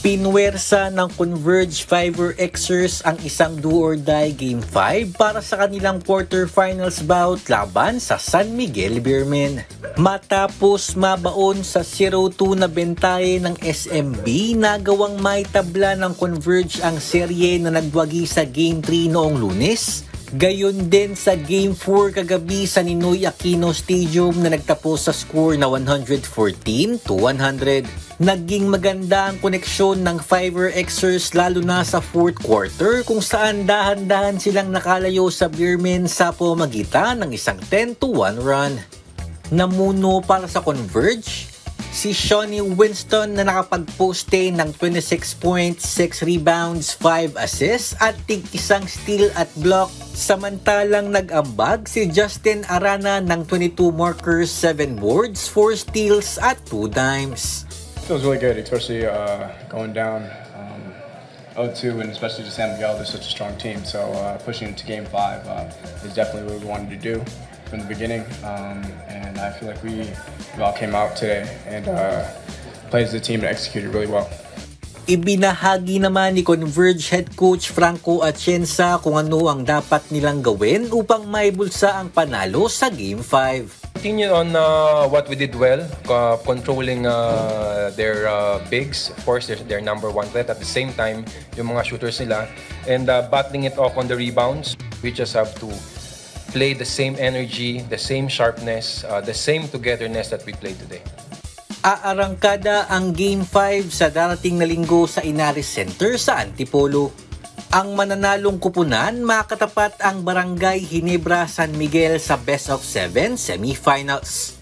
Pinwersa ng Converge Fiverr Xers ang isang do-or-die Game 5 para sa kanilang quarterfinals bout laban sa San Miguel Beermen. Matapos mabaon sa 0-2 na bentaye ng SMB, nagawang maitabla ng Converge ang serye na nagwagi sa Game 3 noong Lunes. Gayon din sa Game 4 kagabi sa Ninoy Aquino Stadium na nagtapos sa score na 114-100. Naging maganda ang koneksyon ng Fiverr Xers lalo na sa fourth quarter kung saan dahan-dahan silang nakalayo sa Beermen sa pamamagitan ng isang 10-1 run. Namuno para sa Converge si Shawnee Winston na nakapag-poste ng 26 points, 6 rebounds, 5 assists at tig-isang steal at block. Samantalang nag-ambag si Justin Arana ng 22 markers, 7 boards, 4 steals at 2 dimes. Feels really good, especially going down 0-2, and especially to San Miguel. They're such a strong team, so pushing into Game 5 is definitely what we wanted to do from the beginning, and I feel like we all came out today and played as a team and executed really well. Ibinahagi naman ni Converge head coach Franco Atienza kung ano ang dapat nilang gawin upang maibulsa ang panalo sa Game 5. Continue on what we did well, controlling their bigs. Of course, they're number one threat. At the same time, yung mga shooters nila, and battling it off on the rebounds. We just have to play the same energy, the same sharpness, the same togetherness that we played today. Aarangkada ang Game 5 sa darating na linggo sa Inaris Center sa Antipolo. Ang mananalong kupunan, makatapat ang Barangay Ginebra San Miguel sa Best of 7 semifinals.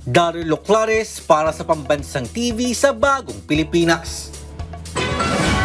Daryl Clares para sa Pambansang TV sa Bagong Pilipinas.